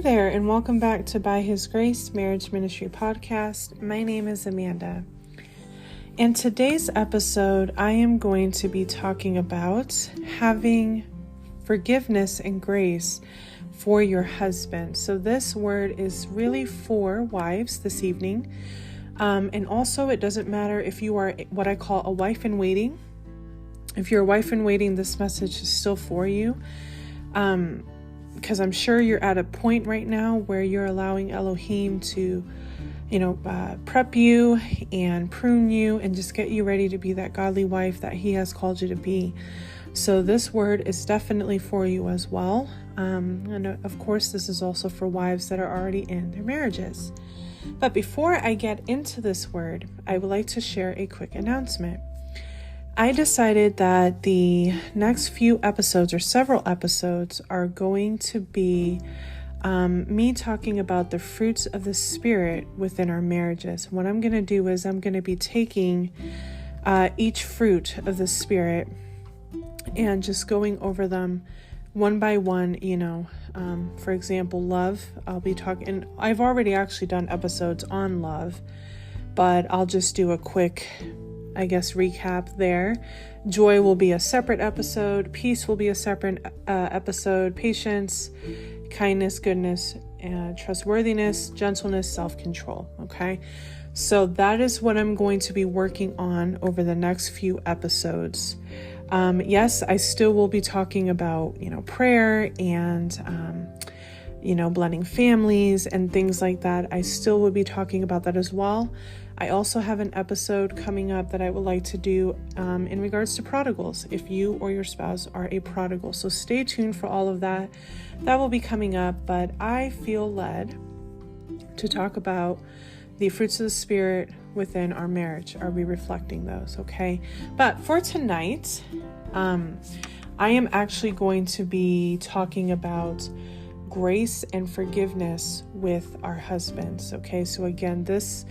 there, and welcome back to By His Grace Marriage Ministry Podcast. My name is Amanda. In today's episode, I am going to be talking about having forgiveness and grace for your husband. So this word is really for wives this evening. And also, it doesn't matter if you are what I call a wife in waiting. If you're a wife in waiting, this message is still for you. Because I'm sure you're at a point right now where you're allowing Elohim to, prep you and prune you and just get you ready to be that godly wife that he has called you to be. So this word is definitely for you as well. And of course, this is also for wives that are already in their marriages. But before I get into this word, I would like to share a quick announcement. I decided that the next few episodes or several episodes are going to be me talking about the fruits of the Spirit within our marriages. What I'm going to do is I'm going to be taking each fruit of the Spirit and just going over them one by one, for example, love. I'll be talking, I've already actually done episodes on love, but I'll just do a quick recap there. Joy will be a separate episode. Peace will be a separate episode. Patience, kindness, goodness, trustworthiness, gentleness, self-control. Okay. So that is what I'm going to be working on over the next few episodes. Yes, I still will be talking about, prayer and, blending families and things like that. I still will be talking about that as well. I also have an episode coming up that I would like to do in regards to prodigals, if you or your spouse are a prodigal. So stay tuned for all of that. That will be coming up, but I feel led to talk about the fruits of the Spirit within our marriage. Are we reflecting those? Okay. But for tonight, I am actually going to be talking about grace and forgiveness with our husbands. Okay. So again, this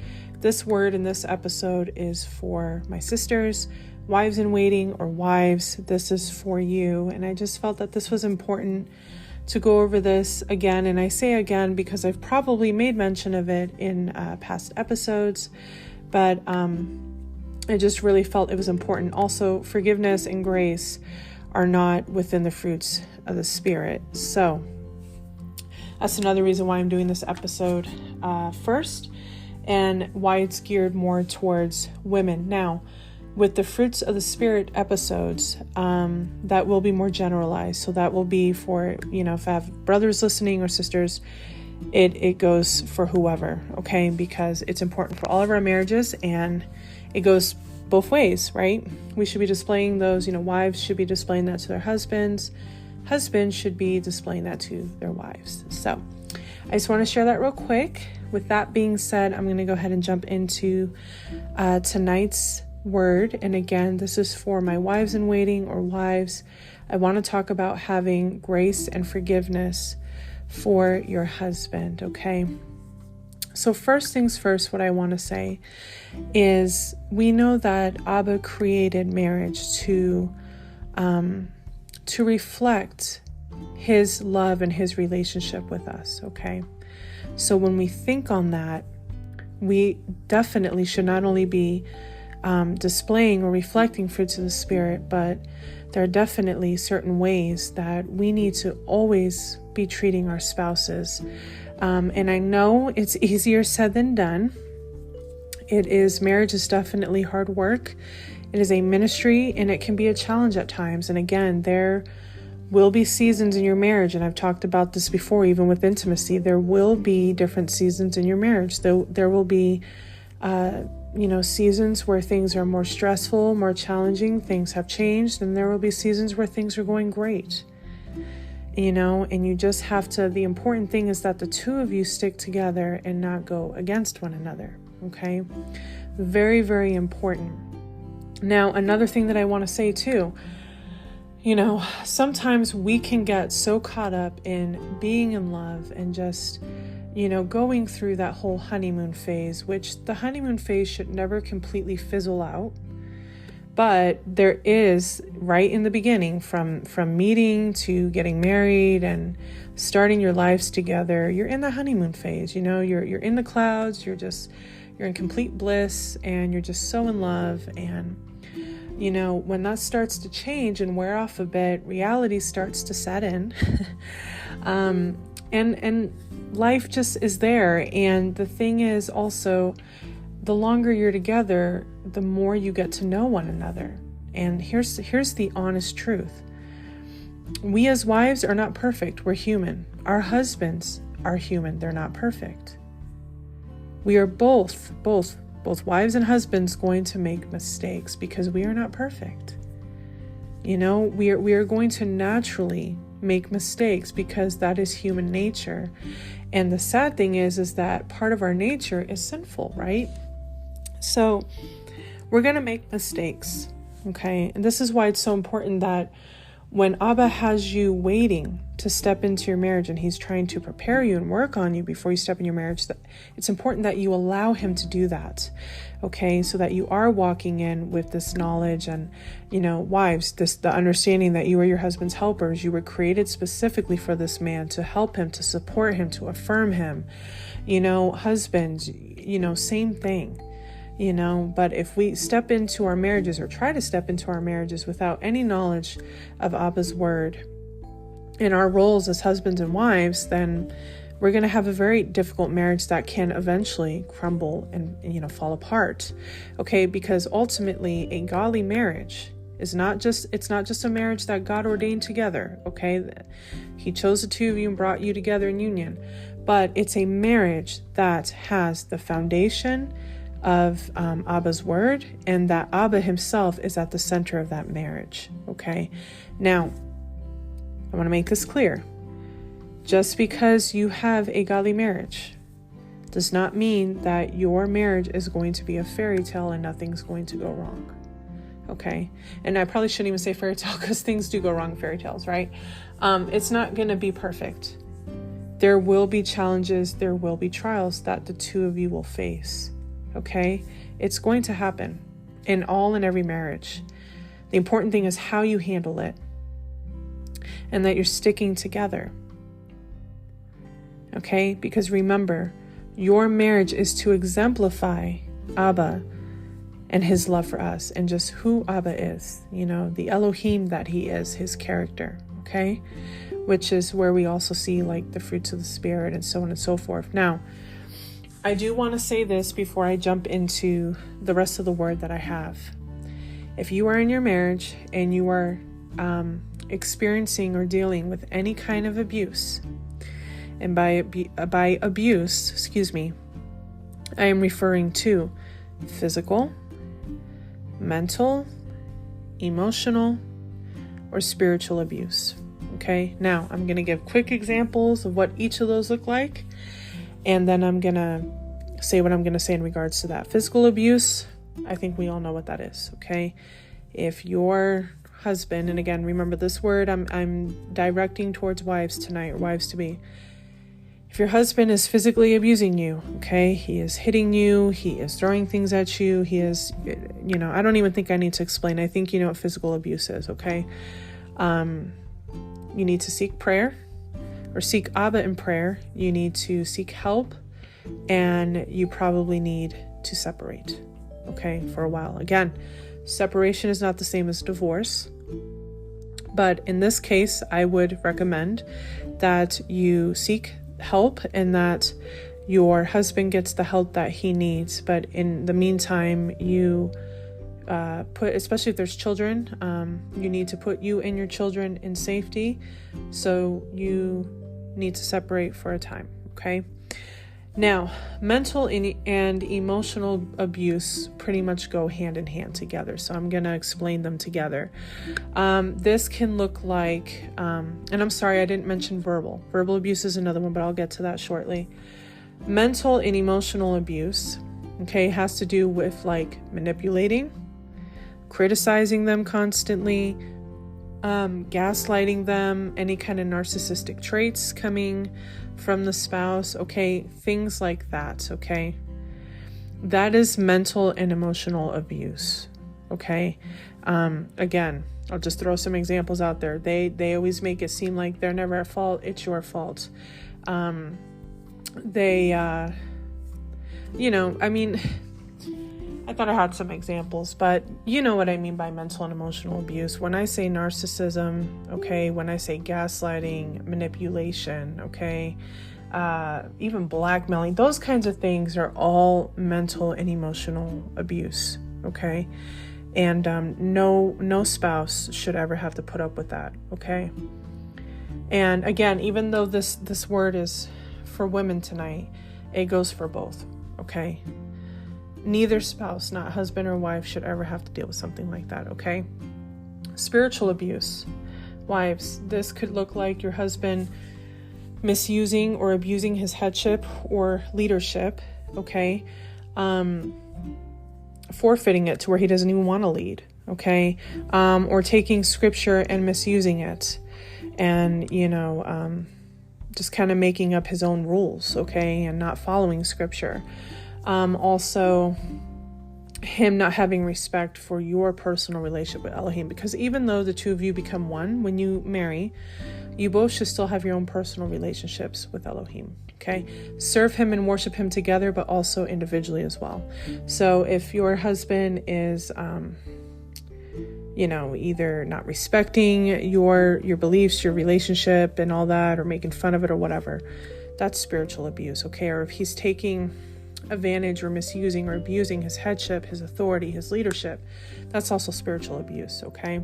word in this episode is for my sisters, wives in waiting, or wives. This is for you. And I just felt that this was important to go over this again. And I say again because I've probably made mention of it in past episodes, but I just really felt it was important. Also, forgiveness and grace are not within the fruits of the Spirit. So that's another reason why I'm doing this episode first, and why it's geared more towards women. Now, with the fruits of the Spirit episodes, that will be more generalized. So that will be for, if I have brothers listening or sisters, it goes for whoever, okay? Because it's important for all of our marriages, and it goes both ways, right? We should be displaying those, wives should be displaying that to their husbands. Husbands should be displaying that to their wives. So I just want to share that real quick. With that being said, I'm going to go ahead and jump into tonight's word. And again, this is for my wives in waiting or wives. I want to talk about having grace and forgiveness for your husband. Okay. So first things first, what I want to say is we know that Abba created marriage to reflect his love and his relationship with us. Okay. So when we think on that, we definitely should not only be displaying or reflecting fruits of the Spirit, but there are definitely certain ways that we need to always be treating our spouses. And I know it's easier said than done. Marriage is definitely hard work. It is a ministry, and it can be a challenge at times. And again, there will be seasons in your marriage, and I've talked about this before, even with intimacy. There will be different seasons in your marriage. There will be, seasons where things are more stressful, more challenging, things have changed, and there will be seasons where things are going great. And you just have to, the important thing is that the two of you stick together and not go against one another. Okay. Very, very important. Now, another thing that I want to say too, sometimes we can get so caught up in being in love and just, going through that whole honeymoon phase, which the honeymoon phase should never completely fizzle out. But there is, right in the beginning, from meeting to getting married and starting your lives together, you're in the honeymoon phase. You're in the clouds, you're in complete bliss, and you're just so in love. And when that starts to change and wear off a bit, reality starts to set in. And life just is there. And the thing is also, the longer you're together, the more you get to know one another. And here's the honest truth. We as wives are not perfect. We're human. Our husbands are human. They're not perfect. We are both wives and husbands going to make mistakes because we are not perfect. We are going to naturally make mistakes because that is human nature. And the sad thing is that part of our nature is sinful, right? So we're going to make mistakes, okay? And this is why it's so important that when Abba has you waiting to step into your marriage and he's trying to prepare you and work on you before you step in your marriage, that it's important that you allow him to do that, okay? So that you are walking in with this knowledge and, wives, the understanding that you are your husband's helpers. You were created specifically for this man, to help him, to support him, to affirm him. Husbands, same thing. But if we step into our marriages or try to step into our marriages without any knowledge of Abba's word and our roles as husbands and wives, then we're going to have a very difficult marriage that can eventually crumble and, fall apart. Okay. Because ultimately a godly marriage it's not just a marriage that God ordained together. Okay. He chose the two of you and brought you together in union, but it's a marriage that has the foundation of Abba's word, and that Abba himself is at the center of that marriage. Okay. Now, I want to make this clear. Just because you have a godly marriage does not mean that your marriage is going to be a fairy tale and nothing's going to go wrong. Okay. And I probably shouldn't even say fairy tale because things do go wrong in fairy tales, right? It's not going to be perfect. There will be challenges. There will be trials that the two of you will face. Okay, it's going to happen in all and every marriage. The important thing is how you handle it and that you're sticking together. Okay, because remember, your marriage is to exemplify Abba and his love for us and just who Abba is, the Elohim that he is, his character. Okay, which is where we also see like the fruits of the Spirit and so on and so forth. Now, I do want to say this before I jump into the rest of the word that I have. If you are in your marriage and you are experiencing or dealing with any kind of abuse, and by abuse, I am referring to physical, mental, emotional, or spiritual abuse. Okay, now I'm going to give quick examples of what each of those look like. And then I'm going to say what I'm going to say in regards to that. Physical abuse, I think we all know what that is, okay? If your husband, and again, remember this word, I'm directing towards wives tonight, or wives to be. If your husband is physically abusing you, okay, he is hitting you, he is throwing things at you, he is, I don't even think I need to explain. I think you know what physical abuse is, okay? You need to seek prayer. Or seek Abba in prayer. You need to seek help, and you probably need to separate, okay, for a while. Again, separation is not the same as divorce, but in this case, I would recommend that you seek help and that your husband gets the help that he needs. But in the meantime, you especially if there's children, you need to put you and your children in safety. So you need to separate for a time. Okay. Now, mental and emotional abuse pretty much go hand in hand together. So I'm going to explain them together. This can look like, and I'm sorry, I didn't mention verbal. Verbal abuse is another one, but I'll get to that shortly. Mental and emotional abuse, okay, has to do with like manipulating, criticizing them constantly, gaslighting them, any kind of narcissistic traits coming from the spouse, okay, things like that, okay? That is mental and emotional abuse, Okay. Again, I'll just throw some examples out there. They always make it seem like they're never at fault. It's your fault. I thought I had some examples, but you know what I mean by mental and emotional abuse. When I say narcissism, okay, when I say gaslighting, manipulation, okay, even blackmailing, those kinds of things are all mental and emotional abuse, okay? And no spouse should ever have to put up with that, okay? And again, even though this word is for women tonight, it goes for both, okay? Neither spouse, not husband or wife, should ever have to deal with something like that, okay? Spiritual abuse. Wives, this could look like your husband misusing or abusing his headship or leadership, okay? Forfeiting it to where he doesn't even want to lead, okay? Or taking scripture and misusing it and, just kind of making up his own rules, okay? And not following scripture. Also, him not having respect for your personal relationship with Elohim, because even though the two of you become one when you marry, you both should still have your own personal relationships with Elohim, okay? Serve him and worship him together, but also individually as well. So if your husband is, either not respecting your beliefs, your relationship and all that, or making fun of it or whatever, that's spiritual abuse, okay? Or if he's taking advantage or misusing or abusing his headship, his authority, his leadership, that's also spiritual abuse, okay?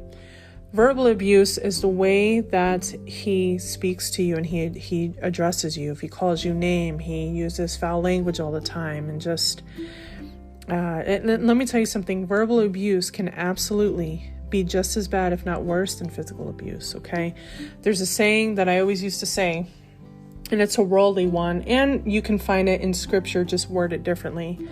Verbal abuse is the way that he speaks to you and he addresses you. If he calls you name, he uses foul language all the time, and just let me tell you something. Verbal abuse can absolutely be just as bad, if not worse, than physical abuse, okay? There's a saying that I always used to say, and it's a worldly one, and you can find it in scripture, just worded differently.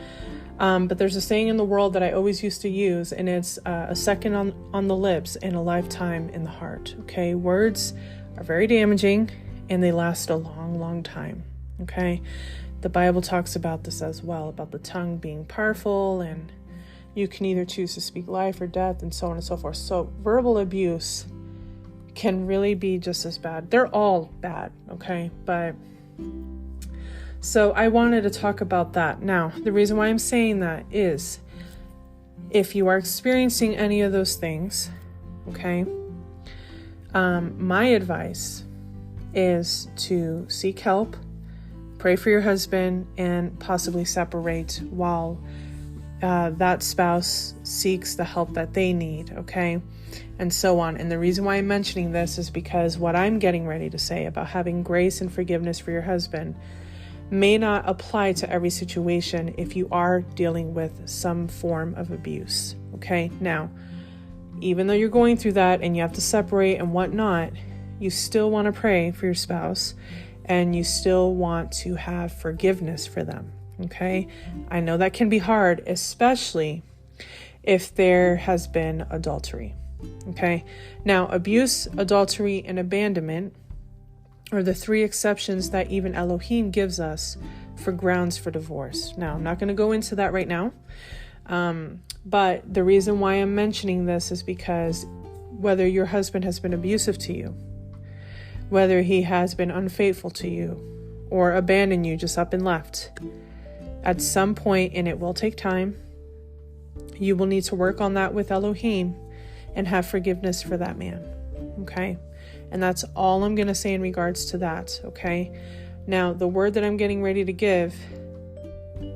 But there's a saying in the world that I always used to use, and it's a second on the lips and a lifetime in the heart, okay? Words are very damaging, and they last a long, long time, okay? The Bible talks about this as well, about the tongue being powerful, and you can either choose to speak life or death, and so on and so forth. So verbal abuse can really be just as bad. They're all bad, okay? But so I wanted to talk about that. Now, the reason why I'm saying that is if you are experiencing any of those things, okay, my advice is to seek help, pray for your husband, and possibly separate while that spouse seeks the help that they need, okay? And so on. And the reason why I'm mentioning this is because what I'm getting ready to say about having grace and forgiveness for your husband may not apply to every situation if you are dealing with some form of abuse, okay? Now, even though you're going through that and you have to separate and whatnot, you still want to pray for your spouse and you still want to have forgiveness for them, okay? I know that can be hard, especially if there has been adultery, okay? Now, abuse, adultery, and abandonment are the three exceptions that even Elohim gives us for grounds for divorce. Now, I'm not going to go into that right now, but the reason why I'm mentioning this is because whether your husband has been abusive to you, whether he has been unfaithful to you, or abandoned you, just up and left, at some point, and it will take time, you will need to work on that with Elohim and have forgiveness for that man, okay? And that's all I'm going to say in regards to that, okay? Now, the word that I'm getting ready to give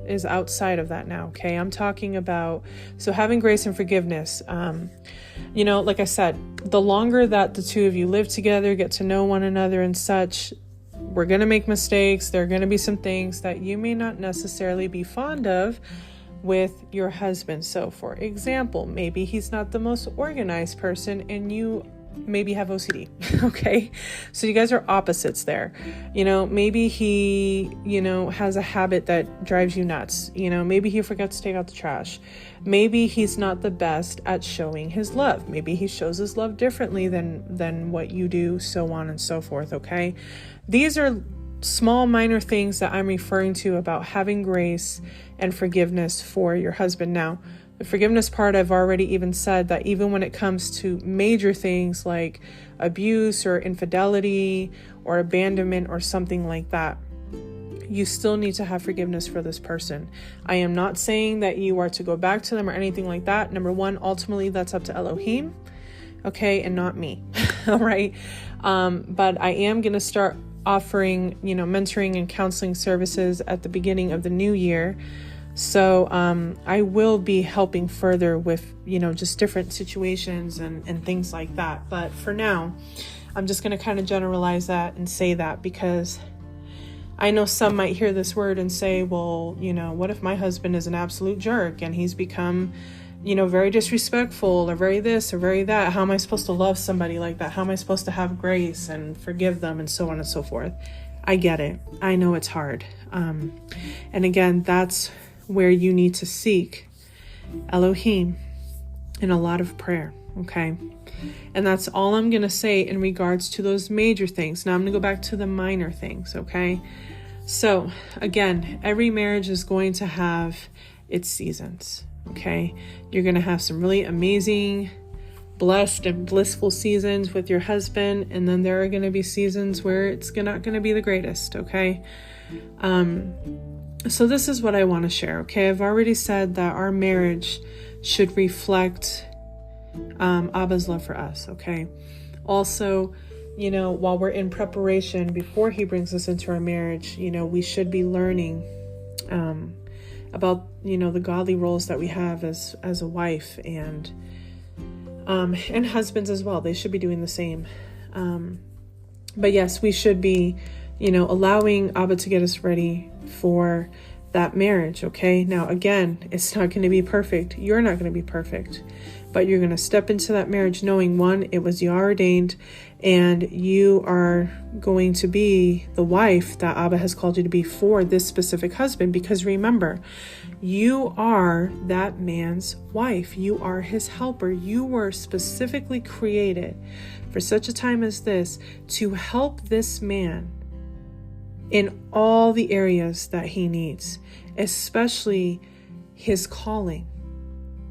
is outside of that now, okay? I'm talking about, so having grace and forgiveness. Like I said, the longer that the two of you live together, get to know one another and such, we're going to make mistakes. There are going to be some things that you may not necessarily be fond of with your husband. So, for example, maybe he's not the most organized person and you maybe have OCD, okay? So you guys are opposites there. Maybe he, has a habit that drives you nuts. Maybe he forgets to take out the trash. Maybe he's not the best at showing his love. Maybe he shows his love differently than what you do, so on and so forth, okay? These are small, minor things that I'm referring to about having grace and forgiveness for your husband. Now, The forgiveness part, I've already even said that even when it comes to major things like abuse or infidelity or abandonment or something like that, you still need to have forgiveness for this person. I am not saying that you are to go back to them or anything like that. Number one, ultimately, that's up to Elohim, okay, and not me, all right? But I am going to start offering, mentoring and counseling services at the beginning of the new year. So I will be helping further with, just different situations and things like that. But for now, I'm just going to kind of generalize that and say that, because I know some might hear this word and say, well, what if my husband is an absolute jerk and he's become, very disrespectful or very this or very that? How am I supposed to love somebody like that? How am I supposed to have grace and forgive them and so on and so forth? I get it. I know it's hard. And again, that's where you need to seek Elohim in a lot of prayer, okay? And that's all I'm going to say in regards to those major things. Now I'm going to go back to the minor things, okay? So again, every marriage is going to have its seasons, okay? You're going to have some really amazing, blessed and blissful seasons with your husband, and then there are going to be seasons where it's not going to be the greatest, okay? So this is what I want to share, okay? I've already said that our marriage should reflect Abba's love for us, okay? Also, while we're in preparation before he brings us into our marriage, we should be learning about, the godly roles that we have as a wife and husbands as well. They should be doing the same. But yes, we should be, allowing Abba to get us ready for that marriage, okay? Now, again, it's not going to be perfect. You're not going to be perfect, but you're going to step into that marriage knowing, one, it was Yah ordained, and you are going to be the wife that Abba has called you to be for this specific husband. Because remember, you are that man's wife. You are his helper. You were specifically created for such a time as this to help this man in all the areas that he needs, especially his calling.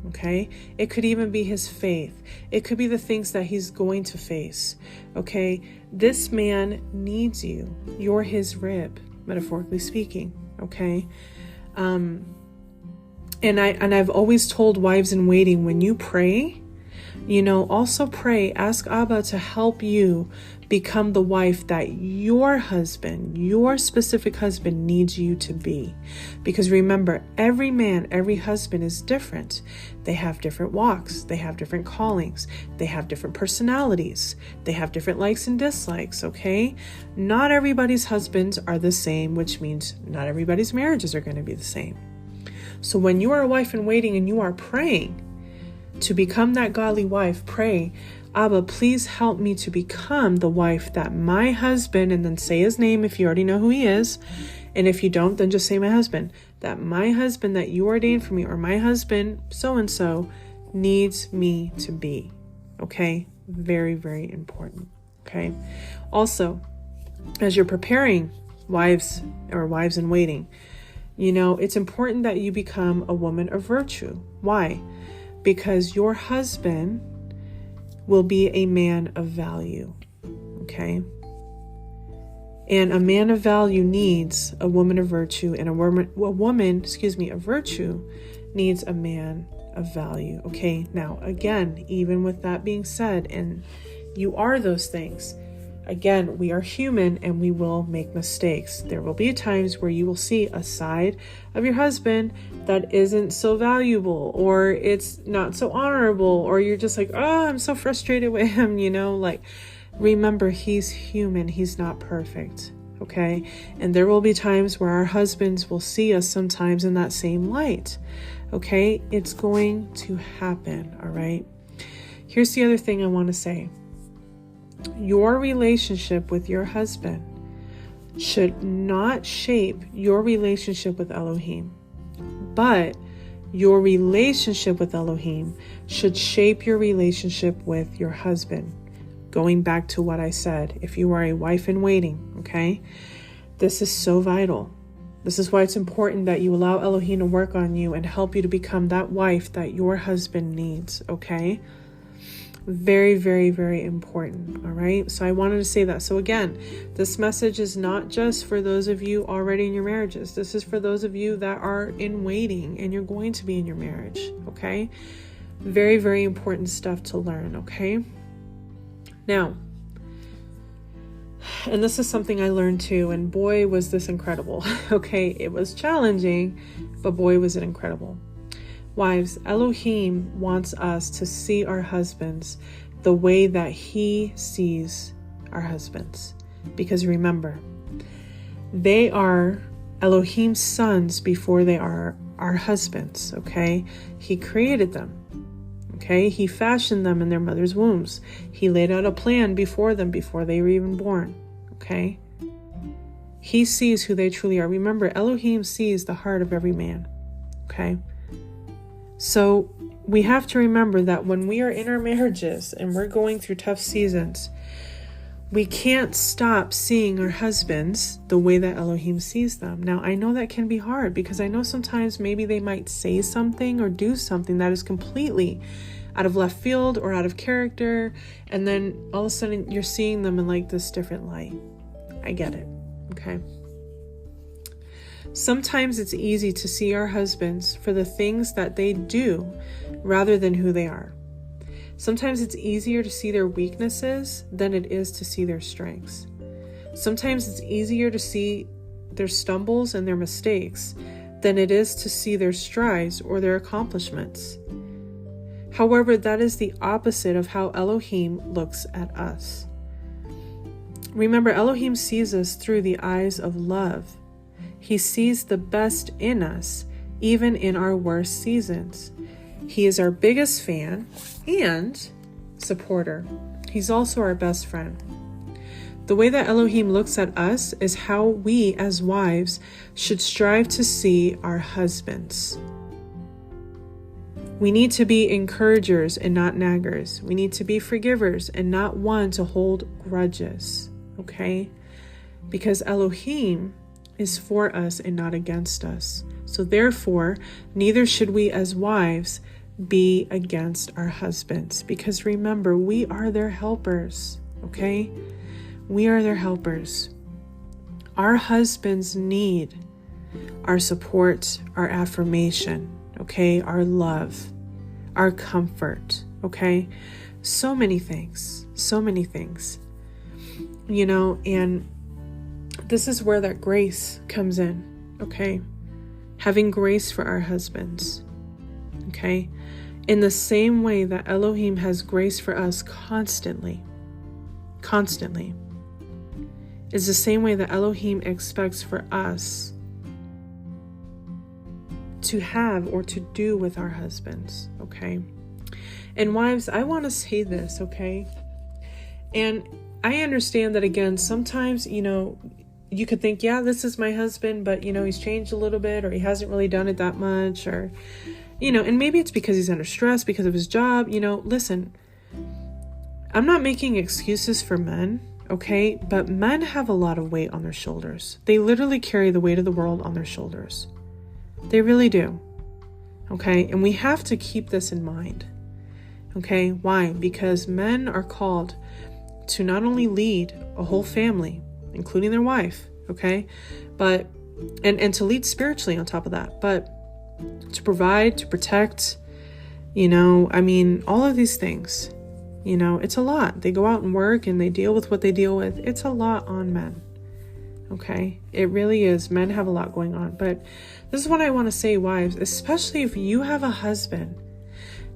Okay? It could even be his faith. It could be the things that he's going to face. Okay? This man needs you. You're his rib, metaphorically speaking. Okay? And I've always told wives in waiting, when you pray, also pray, ask Abba to help you become the wife that your husband, your specific husband, needs you to be. Because remember, every man, every husband is different. They have different walks. They have different callings. They have different personalities. They have different likes and dislikes, okay? Not everybody's husbands are the same, which means not everybody's marriages are going to be the same. So when you are a wife in waiting and you are praying to become that godly wife, pray, Abba, please help me to become the wife that my husband, and then say his name if you already know who he is. And if you don't, then just say my husband, that my husband that you ordained for me, or my husband so-and-so, needs me to be. Okay? Very, very important. Okay? Also, as you're preparing wives in waiting, it's important that you become a woman of virtue. Why? Because your husband will be a man of value, okay? And a man of value needs a woman of virtue, and a woman of virtue needs a man of value, okay? Now, again, even with that being said, and you are those things, again, we are human and we will make mistakes. There will be times where you will see a side of your husband that isn't so valuable, or it's not so honorable, or you're just like, oh, I'm so frustrated with him, remember, he's human. He's not perfect. Okay. And there will be times where our husbands will see us sometimes in that same light. Okay. It's going to happen. All right. Here's the other thing I want to say. Your relationship with your husband should not shape your relationship with Elohim, but your relationship with Elohim should shape your relationship with your husband. Going back to what I said, if you are a wife in waiting, okay, this is so vital. This is why it's important that you allow Elohim to work on you and help you to become that wife that your husband needs, okay? Very, very, very important, all right? So I wanted to say that. So again, this message is not just for those of you already in your marriages. This is for those of you that are in waiting and you're going to be in your marriage, okay? Very, very important stuff to learn, okay? Now, and this is something I learned too, and boy, was this incredible, okay? It was challenging, but boy, was it incredible. Wives, Elohim wants us to see our husbands the way that he sees our husbands. Because remember, they are Elohim's sons before they are our husbands, okay? He created them, okay? He fashioned them in their mother's wombs. He laid out a plan before them before they were even born, okay? He sees who they truly are. Remember, Elohim sees the heart of every man, okay? So we have to remember that when we are in our marriages and we're going through tough seasons, we can't stop seeing our husbands the way that Elohim sees them. Now, I know that can be hard because I know sometimes maybe they might say something or do something that is completely out of left field or out of character, and then all of a sudden you're seeing them in like this different light. I get it, okay? Sometimes it's easy to see our husbands for the things that they do rather than who they are. Sometimes it's easier to see their weaknesses than it is to see their strengths. Sometimes it's easier to see their stumbles and their mistakes than it is to see their strides or their accomplishments. However, that is the opposite of how Elohim looks at us. Remember, Elohim sees us through the eyes of love. He sees the best in us, even in our worst seasons. He is our biggest fan and supporter. He's also our best friend. The way that Elohim looks at us is how we as wives should strive to see our husbands. We need to be encouragers and not naggers. We need to be forgivers and not one to hold grudges, okay? Because Elohim is for us and not against us. So therefore, neither should we as wives be against our husbands. Because remember, we are their helpers, okay? We are their helpers. Our husbands need our support, our affirmation, okay? Our love, our comfort, okay? So many things, you know, and this is where that grace comes in, okay? Having grace for our husbands, okay? In the same way that Elohim has grace for us constantly, is the same way that Elohim expects for us to have or to do with our husbands, okay? And wives, I want to say this, okay? And I understand that, again, sometimes, you know, you could think, yeah, this is my husband, but, you know, he's changed a little bit, or he hasn't really done it that much, or, you know, and maybe it's because he's under stress because of his job. You know, listen, I'm not making excuses for men, okay? But men have a lot of weight on their shoulders. They literally carry the weight of the world on their shoulders. They really do, okay? And we have to keep this in mind, okay? Why? Because men are called to not only lead a whole family, including their wife, okay? But, and to lead spiritually on top of that, but to provide, to protect, you know, I mean, all of these things, you know, it's a lot. They go out and work and they deal with what they deal with. It's a lot on men, okay? It really is. Men have a lot going on. But this is what I want to say, wives, especially if you have a husband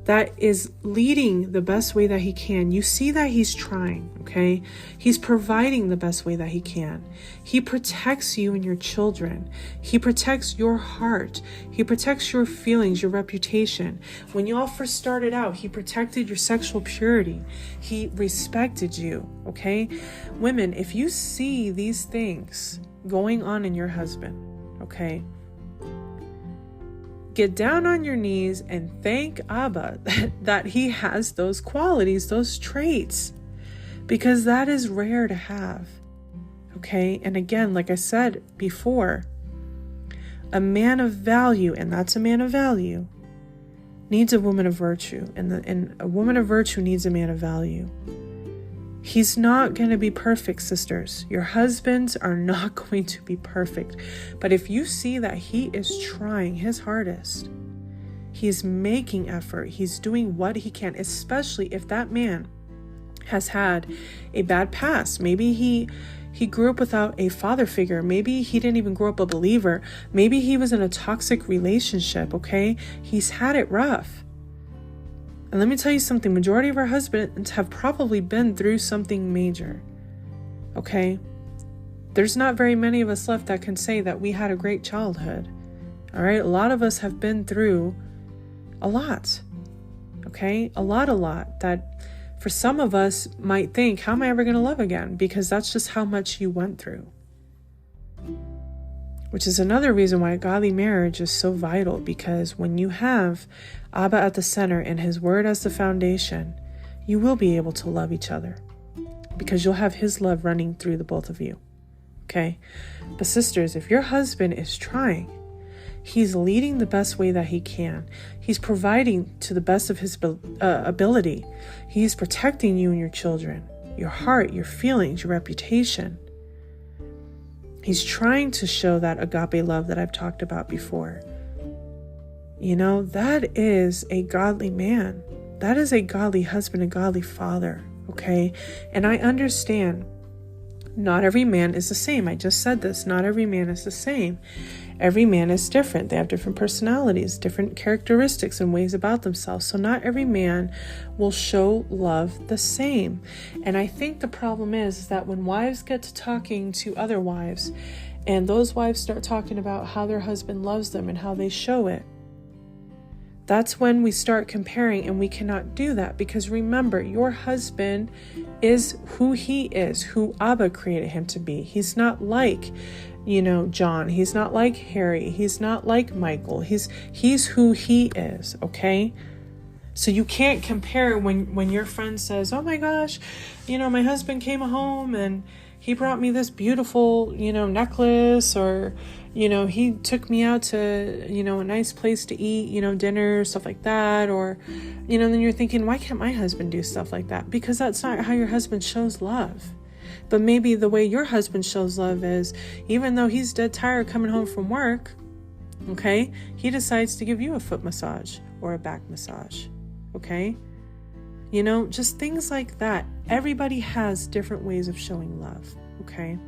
that is leading the best way that he can. You see that he's trying, okay? He's providing the best way that he can. He protects you and your children. He protects your heart. He protects your feelings, your reputation. When you all first started out, he protected your sexual purity. He respected you, okay? Women, if you see these things going on in your husband, okay, get down on your knees and thank Abba that he has those qualities, those traits, because that is rare to have, okay? And again, like I said before, A man of value, and that's a man of value, needs a woman of virtue, and a woman of virtue needs a man of value. He's not going to be perfect, sisters. Your husbands are not going to be perfect. But if you see that he is trying his hardest, he's making effort, he's doing what he can, especially if that man has had a bad past. Maybe he grew up without a father figure. Maybe he didn't even grow up a believer. Maybe he was in a toxic relationship, okay? He's had it rough. And let me tell you something, majority of our husbands have probably been through something major, okay? There's not very many of us left that can say that we had a great childhood, all right? A lot of us have been through a lot, okay? A lot that for some of us might think, how am I ever going to love again? Because that's just how much you went through. Which is another reason why a godly marriage is so vital, because when you have Abba at the center and his word as the foundation, you will be able to love each other because you'll have his love running through the both of you. Okay? But sisters, if your husband is trying, he's leading the best way that he can. He's providing to the best of his ability. He's protecting you and your children, your heart, your feelings, your reputation. He's trying to show that agape love that I've talked about before. You know, that is a godly man. That is a godly husband, a godly father, okay? And I understand not every man is the same. I just said this. Not every man is the same. Every man is different. They have different personalities, different characteristics and ways about themselves. So not every man will show love the same. And I think the problem is that when wives get to talking to other wives, and those wives start talking about how their husband loves them and how they show it, that's when we start comparing, and we cannot do that, because remember, your husband is who he is, who Abba created him to be. He's not like, John. He's not like Harry. He's not like Michael. He's who he is, okay? So you can't compare when your friend says, oh my gosh, my husband came home and he brought me this beautiful, necklace, or, he took me out to, a nice place to eat, dinner, stuff like that. Or, then you're thinking, why can't my husband do stuff like that? Because that's not how your husband shows love. But maybe the way your husband shows love is, even though he's dead tired coming home from work, okay, he decides to give you a foot massage or a back massage, okay? Just things like that. Everybody has different ways of showing love, okay?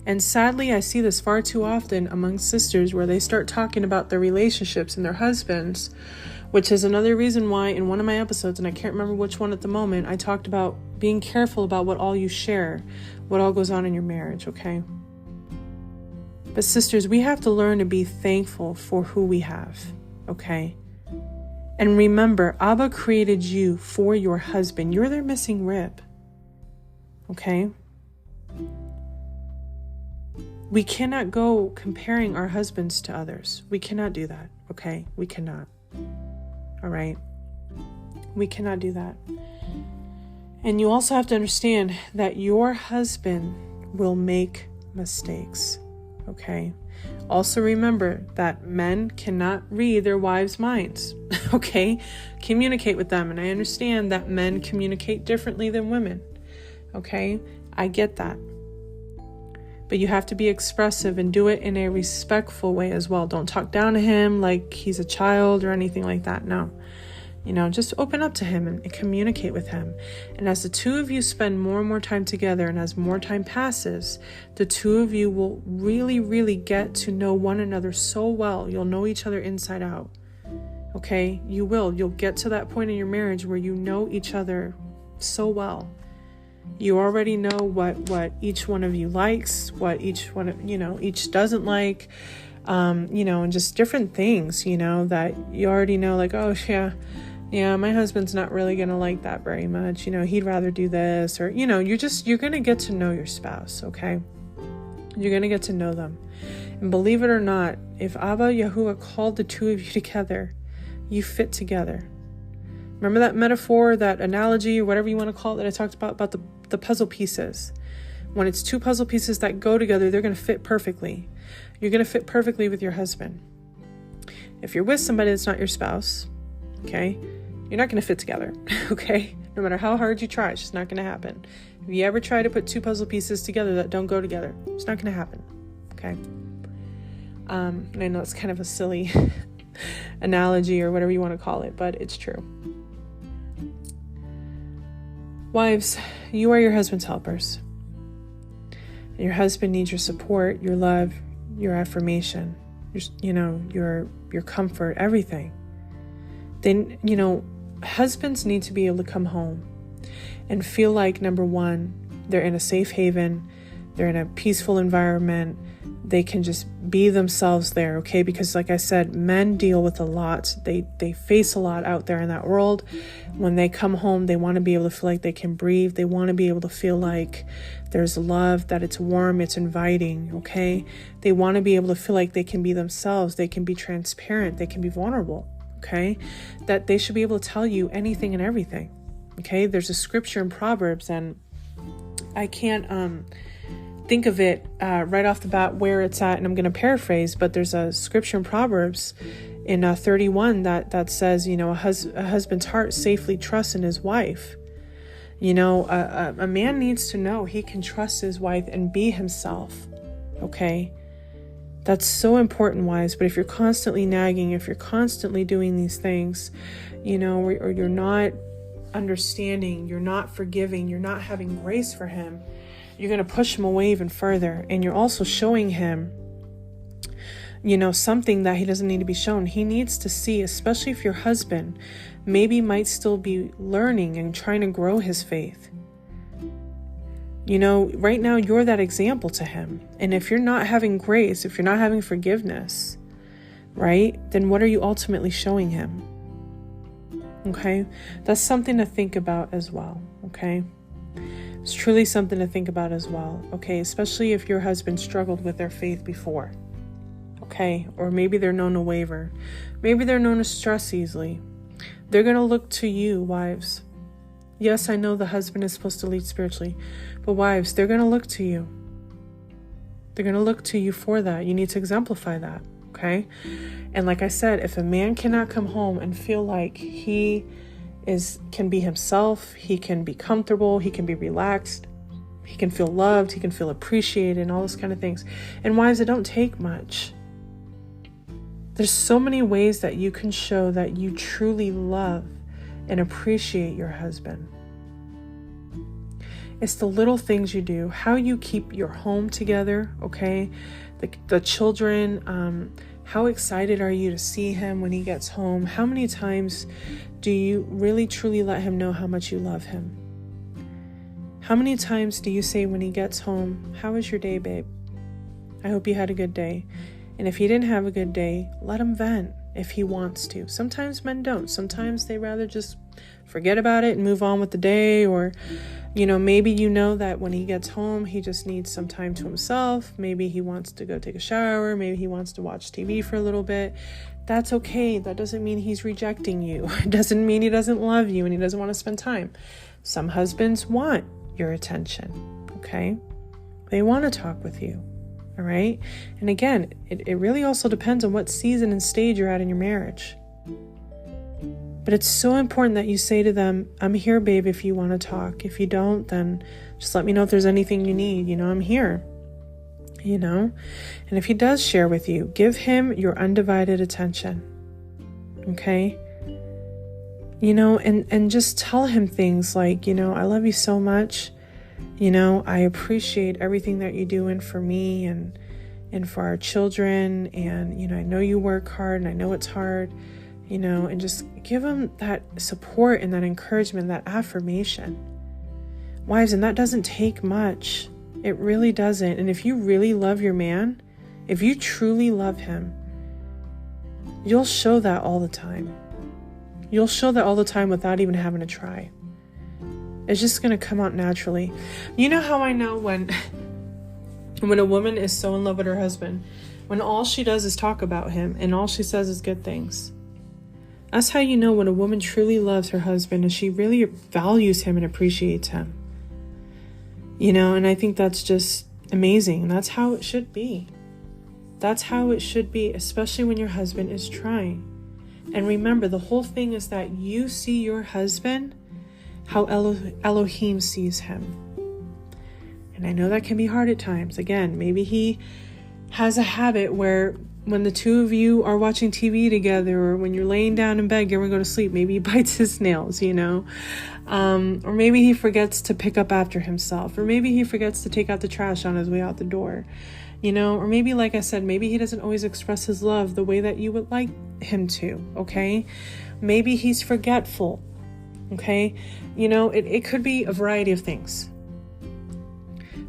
And sadly, I see this far too often among sisters, where they start talking about their relationships and their husbands, which is another reason why in one of my episodes, and I can't remember which one at the moment, I talked about being careful about what all you share, what all goes on in your marriage, okay? But sisters, we have to learn to be thankful for who we have, okay? And remember, Abba created you for your husband. You're their missing rib, okay? We cannot go comparing our husbands to others. We cannot do that, okay? We cannot. All right? We cannot do that. And you also have to understand that your husband will make mistakes, okay? Also remember that men cannot read their wives' minds, okay? Communicate with them. And I understand that men communicate differently than women, okay? I get that. But you have to be expressive and do it in a respectful way as well. Don't talk down to him like he's a child or anything like that. No. Just open up to him and communicate with him. And as the two of you spend more and more time together, and as more time passes, the two of you will really, really get to know one another so well. You'll know each other inside out. Okay? You will. You'll get to that point in your marriage where you know each other so well. You already know what each one of you likes, what each one, each doesn't like, and just different things, that you already know, like, oh, yeah, my husband's not really going to like that very much. He'd rather do this, or, you're going to get to know your spouse, okay? You're going to get to know them. And believe it or not, if Abba Yahuwah called the two of you together, you fit together. Remember that metaphor, that analogy, or whatever you want to call it, that I talked about the puzzle pieces. When it's two puzzle pieces that go together, they're going to fit perfectly. You're going to fit perfectly with your husband. If you're with somebody that's not your spouse, okay, you're not going to fit together, okay? No matter how hard you try, it's just not going to happen. If you ever try to put two puzzle pieces together that don't go together, it's not going to happen, okay? And I know it's kind of a silly analogy or whatever you want to call it, but it's true. Wives, you are your husband's helpers. Your husband needs your support, your love, your affirmation, your comfort, everything. Then, husbands need to be able to come home and feel like, number one, they're in a safe haven, they're in a peaceful environment, they can just be themselves there, okay? Because like I said, men deal with a lot. They face a lot out there in that world. When they come home, they want to be able to feel like they can breathe. They want to be able to feel like there's love, that it's warm, it's inviting, okay? They want to be able to feel like they can be themselves. They can be transparent. They can be vulnerable, okay? That they should be able to tell you anything and everything, okay? There's a scripture in Proverbs, and I can't think of it right off the bat where it's at, and I'm going to paraphrase, but there's a scripture in Proverbs in 31 that says, a husband's heart safely trusts in his wife. A man needs to know he can trust his wife and be himself, okay? That's so important, wives. But if you're constantly nagging, if you're constantly doing these things, or you're not understanding, you're not forgiving, you're not having grace for him, you're going to push him away even further. And you're also showing him, something that he doesn't need to be shown. He needs to see, especially if your husband maybe might still be learning and trying to grow his faith. Right now you're that example to him. And if you're not having grace, if you're not having forgiveness, right, then what are you ultimately showing him? Okay? That's something to think about as well, okay? It's truly something to think about as well, okay? Especially if your husband struggled with their faith before, okay? Or maybe they're known to waver. Maybe they're known to stress easily. They're going to look to you, wives. Yes, I know the husband is supposed to lead spiritually, but wives, they're going to look to you. They're going to look to you for that. You need to exemplify that, okay? And like I said, if a man cannot come home and feel like he can be himself, he can be comfortable, he can be relaxed, he can feel loved, he can feel appreciated, and all those kind of things. And wives, it don't take much. There's so many ways that you can show that you truly love and appreciate your husband. It's the little things you do, how you keep your home together, okay? The children, how excited are you to see him when he gets home? How many times do you really truly let him know how much you love him? How many times do you say when he gets home, "How was your day, babe? I hope you had a good day." And if he didn't have a good day, let him vent if he wants to. Sometimes men don't. Sometimes they rather just forget about it and move on with the day. Or, maybe that when he gets home, he just needs some time to himself. Maybe he wants to go take a shower. Maybe he wants to watch TV for a little bit. That's okay. That doesn't mean he's rejecting you. It doesn't mean he doesn't love you and he doesn't want to spend time. Some husbands want your attention, okay? They want to talk with you, all right? And again, it really also depends on what season and stage you're at in your marriage. But it's so important that you say to them, "I'm here, babe, if you want to talk. If you don't, then just let me know if there's anything you need. I'm here." And if he does share with you, give him your undivided attention. Okay? And just tell him things like, "I love you so much. I appreciate everything that you're doing for me and for our children. And, I know you work hard and I know it's hard." And just give him that support and that encouragement, that affirmation. Wives, and that doesn't take much. It really doesn't. And if you really love your man, if you truly love him, you'll show that all the time. You'll show that all the time without even having to try. It's just going to come out naturally. You know how I know when a woman is so in love with her husband, when all she does is talk about him and all she says is good things. That's how you know when a woman truly loves her husband and she really values him and appreciates him. And I think that's just amazing. That's how it should be. That's how it should be, especially when your husband is trying. And remember, the whole thing is that you see your husband how Elohim sees him. And I know that can be hard at times. Again, maybe he has a habit where when the two of you are watching TV together, or when you're laying down in bed, getting ready to go to sleep, maybe he bites his nails, or maybe he forgets to pick up after himself, or maybe he forgets to take out the trash on his way out the door, or maybe, like I said, maybe he doesn't always express his love the way that you would like him to, okay? Maybe he's forgetful, okay? It could be a variety of things.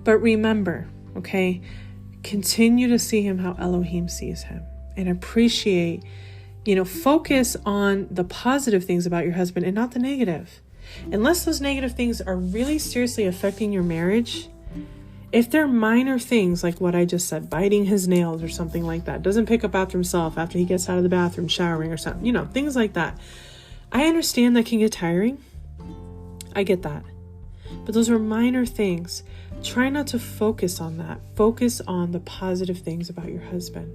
But remember, okay, continue to see him how Elohim sees him, and appreciate, focus on the positive things about your husband and not the negative. Unless those negative things are really seriously affecting your marriage, if they're minor things like what I just said, biting his nails or something like that, doesn't pick up after himself after he gets out of the bathroom, showering or something, things like that. I understand that can get tiring. I get that. But those are minor things. Try not to focus on that. Focus on the positive things about your husband.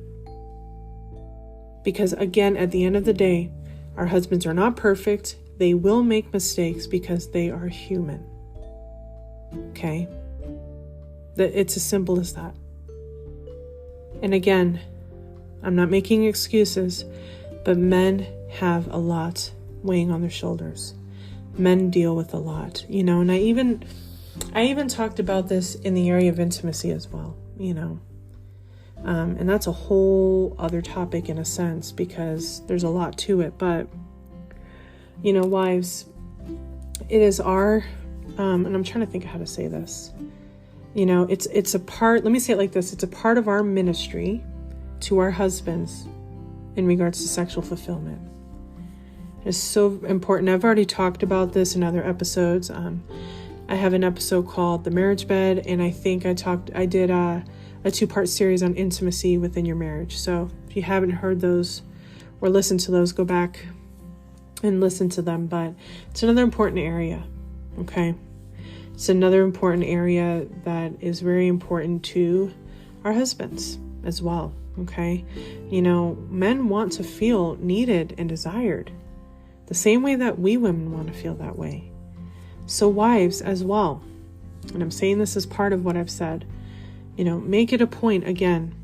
Because again, at the end of the day, our husbands are not perfect. They will make mistakes because they are human. Okay? It's as simple as that. And again, I'm not making excuses, but men have a lot weighing on their shoulders. Men deal with a lot, and I even talked about this in the area of intimacy as well, and that's a whole other topic in a sense, because there's a lot to it. But, wives, it is our, and I'm trying to think of how to say this, it's a part, let me say it like this. It's a part of our ministry to our husbands in regards to sexual fulfillment. It's so important. I've already talked about this in other episodes. I have an episode called The Marriage Bed, and I think I did a 2-part series on intimacy within your marriage. So if you haven't heard those or listened to those, go back and listen to them. But it's another important area, okay? It's another important area that is very important to our husbands as well, okay? Men want to feel needed and desired the same way that we women want to feel that way. So wives as well, and I'm saying this as part of what I've said, make it a point again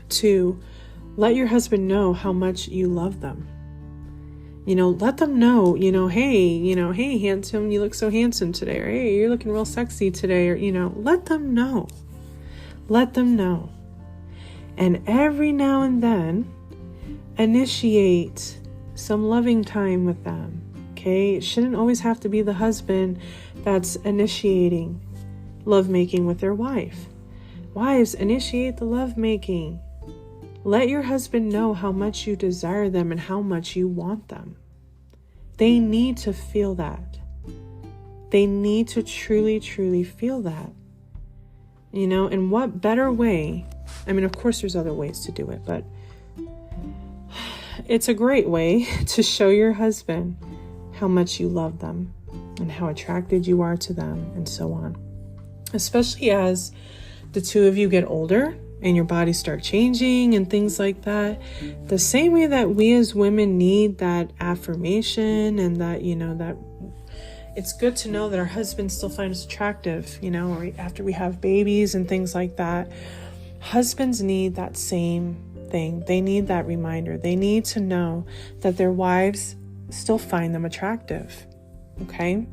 to let your husband know how much you love them. Let them know, hey, handsome, you look so handsome today, or hey, you're looking real sexy today, or, let them know. Let them know. And every now and then, initiate some loving time with them, okay? It shouldn't always have to be the husband that's initiating lovemaking with their wife. Wives, initiate the lovemaking. Let your husband know how much you desire them and how much you want them. They need to feel that. They need to truly, truly feel that. And what better way? Of course there's other ways to do it, but it's a great way to show your husband how much you love them and how attracted you are to them and so on. Especially as the two of you get older and your bodies start changing and things like that. The same way that we as women need that affirmation and that, that it's good to know that our husbands still find us attractive, or after we have babies and things like that. Husbands need that same thing. They need that reminder. They need to know that their wives still find them attractive. Okay?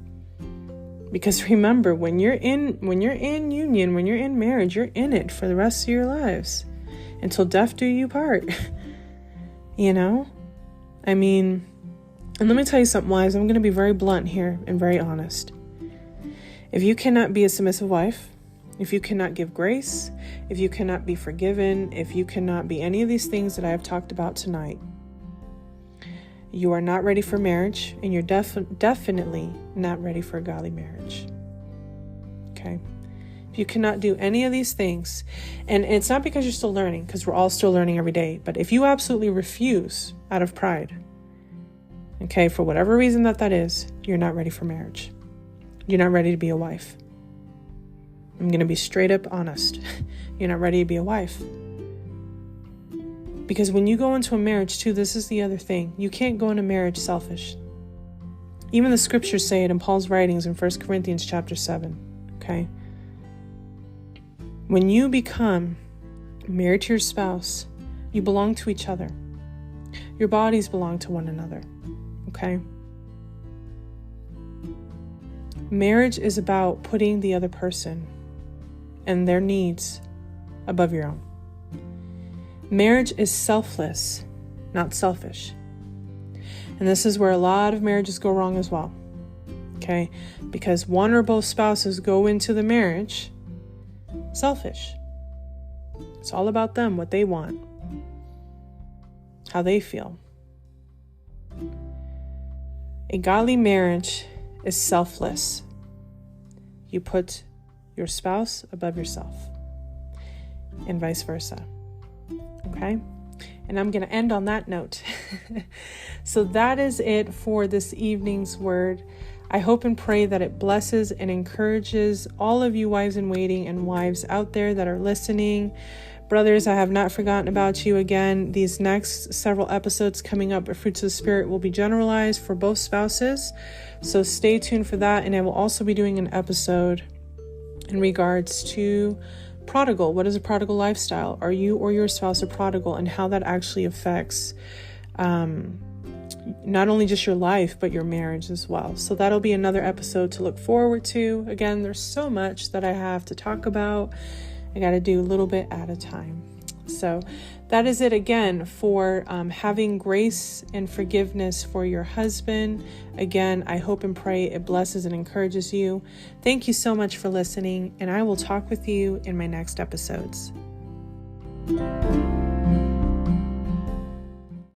Because remember, when you're in union, when you're in marriage, you're in it for the rest of your lives until death do you part. And let me tell you something, wives. I'm going to be very blunt here and very honest. If you cannot be a submissive wife, if you cannot give grace, if you cannot be forgiven, if you cannot be any of these things that I have talked about tonight, you are not ready for marriage, and you're definitely not ready for a godly marriage. Okay? If you cannot do any of these things, and it's not because you're still learning, because we're all still learning every day, but if you absolutely refuse out of pride, okay, for whatever reason that is, you're not ready for marriage. You're not ready to be a wife. I'm going to be straight up honest. You're not ready to be a wife. Because when you go into a marriage too, this is the other thing. You can't go into marriage selfish. Even the scriptures say it in Paul's writings in 1 Corinthians chapter 7. Okay? When you become married to your spouse, you belong to each other. Your bodies belong to one another. Okay? Marriage is about putting the other person and their needs above your own. Marriage is selfless, not selfish. And this is where a lot of marriages go wrong as well. Okay? Because one or both spouses go into the marriage selfish. It's all about them, what they want, how they feel. A godly marriage is selfless. You put your spouse above yourself, and vice versa. Okay? And I'm going to end on that note. So that is it for this evening's word. I hope and pray that it blesses and encourages all of you wives in waiting and wives out there that are listening. Brothers, I have not forgotten about you. Again, these next several episodes coming up of Fruits of the Spirit will be generalized for both spouses. So stay tuned for that. And I will also be doing an episode in regards to prodigal. What is a prodigal lifestyle? Are you or your spouse a prodigal, and how that actually affects not only just your life, but your marriage as well. So that'll be another episode to look forward to. Again, there's so much that I have to talk about. I got to do a little bit at a time. So that is it again for having grace and forgiveness for your husband. Again, I hope and pray it blesses and encourages you. Thank you so much for listening, and I will talk with you in my next episodes.